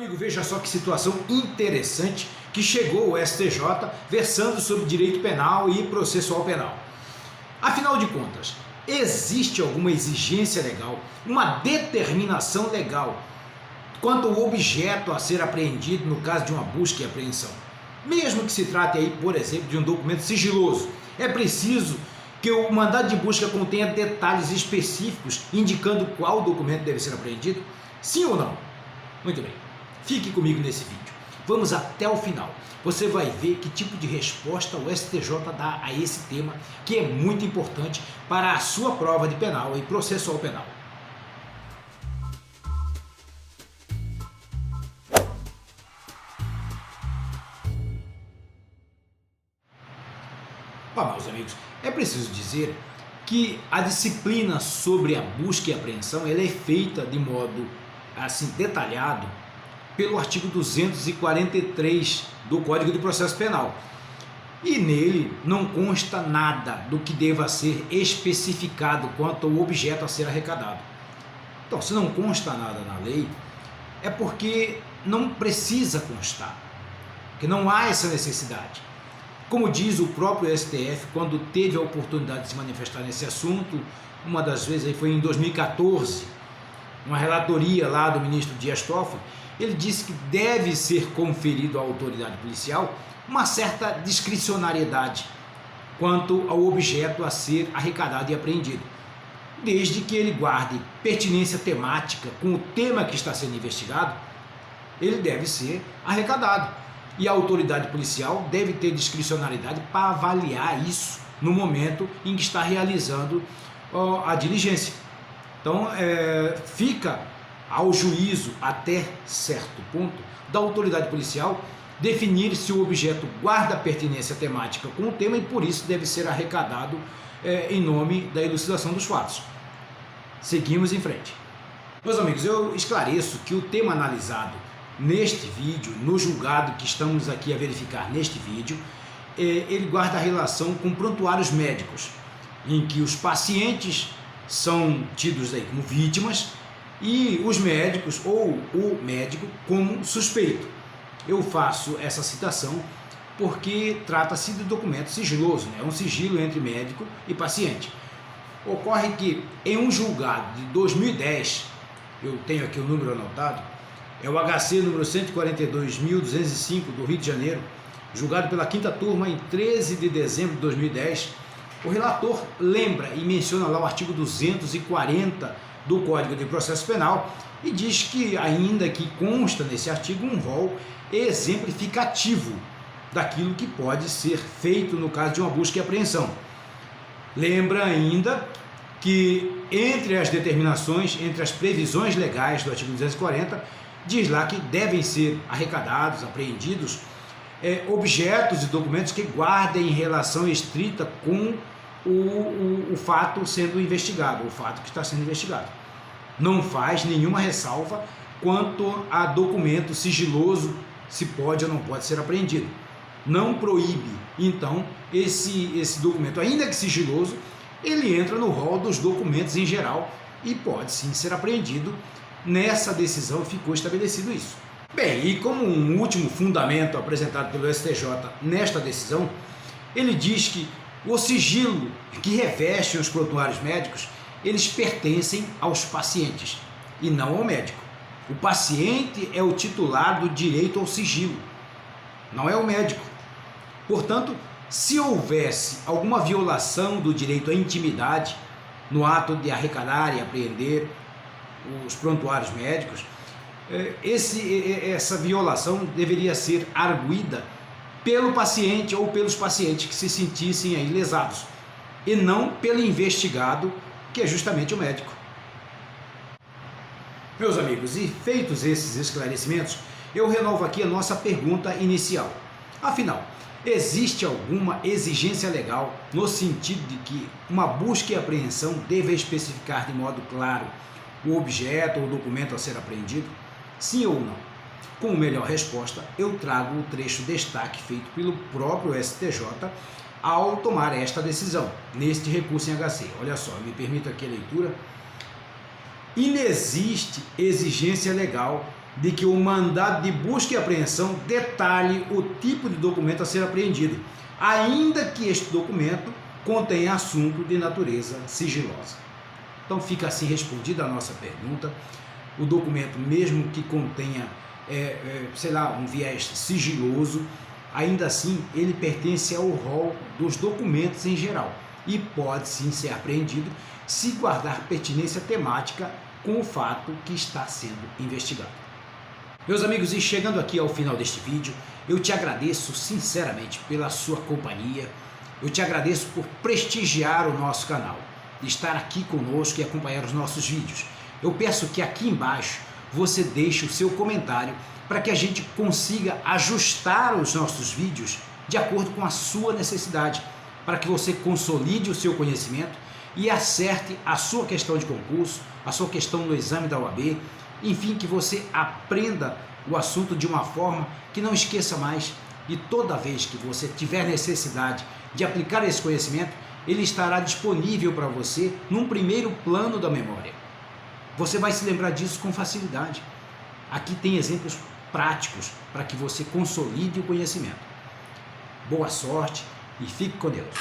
amigo, veja só que situação interessante que chegou o STJ versando sobre direito penal e processual penal. Afinal de contas, existe alguma exigência legal, uma determinação legal quanto ao objeto a ser apreendido no caso de uma busca e apreensão? Mesmo que se trate aí, por exemplo, de um documento sigiloso, é preciso que o mandado de busca contenha detalhes específicos indicando qual documento deve ser apreendido? Sim ou não? Muito bem, fique comigo nesse vídeo. Vamos até o final. Você vai ver que tipo de resposta o STJ dá a esse tema, que é muito importante para a sua prova de penal e processual penal. Meus amigos, é preciso dizer que a disciplina sobre a busca e apreensão ela é feita de modo assim detalhado pelo artigo 243 do Código de Processo Penal. E nele não consta nada do que deva ser especificado quanto ao objeto a ser arrecadado. Então, se não consta nada na lei, é porque não precisa constar, que não há essa necessidade. Como diz o próprio STF, quando teve a oportunidade de se manifestar nesse assunto, uma das vezes aí foi em 2014, uma relatoria lá do ministro Dias Toffoli, ele disse que deve ser conferido à autoridade policial uma certa discricionariedade quanto ao objeto a ser arrecadado e apreendido, desde que ele guarde pertinência temática com o tema que está sendo investigado, ele deve ser arrecadado. E a autoridade policial deve ter discricionariedade para avaliar isso no momento em que está realizando a diligência. Então, fica ao juízo, até certo ponto, da autoridade policial definir se o objeto guarda pertinência temática com o tema e por isso deve ser arrecadado em nome da elucidação dos fatos. Seguimos em frente. Meus amigos, eu esclareço que o tema analisado neste vídeo, no julgado que estamos aqui a verificar neste vídeo, ele guarda relação com prontuários médicos, em que os pacientes são tidos aí como vítimas e os médicos ou o médico como suspeito. Eu faço essa citação porque trata-se de documento sigiloso, né? É um sigilo entre médico e paciente. Ocorre que em um julgado de 2010, eu tenho aqui o número anotado, é o HC número 142.205 do Rio de Janeiro, julgado pela 5ª turma em 13 de dezembro de 2010, o relator lembra e menciona lá o artigo 240 do Código de Processo Penal e diz que ainda que consta nesse artigo um rol exemplificativo daquilo que pode ser feito no caso de uma busca e apreensão. Lembra ainda que entre as determinações, entre as previsões legais do artigo 240, diz lá que devem ser arrecadados, apreendidos, objetos e documentos que guardem relação estrita com o fato sendo investigado, o fato que está sendo investigado. Não faz nenhuma ressalva quanto a documento sigiloso, se pode ou não pode ser apreendido. Não proíbe, então, esse documento, ainda que sigiloso, ele entra no rol dos documentos em geral e pode sim ser apreendido. Nessa decisão ficou estabelecido isso. Bem, e como um último fundamento apresentado pelo STJ nesta decisão, ele diz que o sigilo que revestem os prontuários médicos, eles pertencem aos pacientes e não ao médico. O paciente é o titular do direito ao sigilo, não é o médico. Portanto, se houvesse alguma violação do direito à intimidade no ato de arrecadar e apreender os prontuários médicos, essa violação deveria ser arguida pelo paciente ou pelos pacientes que se sentissem aí lesados, e não pelo investigado, que é justamente o médico. Meus amigos, e feitos esses esclarecimentos, eu renovo aqui a nossa pergunta inicial. Afinal, existe alguma exigência legal no sentido de que uma busca e apreensão deve especificar de modo claro o objeto ou documento a ser apreendido? Sim ou não? Como melhor resposta, eu trago o trecho destaque feito pelo próprio STJ ao tomar esta decisão, neste recurso em HC. Olha só, me permita aqui a leitura. Inexiste exigência legal de que o mandado de busca e apreensão detalhe o tipo de documento a ser apreendido, ainda que este documento contenha assunto de natureza sigilosa. Então fica assim respondida a nossa pergunta. O documento, mesmo que contenha, sei lá, um viés sigiloso, ainda assim ele pertence ao rol dos documentos em geral e pode sim ser apreendido se guardar pertinência temática com o fato que está sendo investigado. Meus amigos, e chegando aqui ao final deste vídeo, eu te agradeço sinceramente pela sua companhia, eu te agradeço por prestigiar o nosso canal, de estar aqui conosco e acompanhar os nossos vídeos. Eu peço que aqui embaixo você deixe o seu comentário para que a gente consiga ajustar os nossos vídeos de acordo com a sua necessidade, para que você consolide o seu conhecimento e acerte a sua questão de concurso, a sua questão no exame da OAB, enfim, que você aprenda o assunto de uma forma que não esqueça mais, e toda vez que você tiver necessidade de aplicar esse conhecimento, ele estará disponível para você num primeiro plano da memória. Você vai se lembrar disso com facilidade. Aqui tem exemplos práticos para que você consolide o conhecimento. Boa sorte e fique com Deus.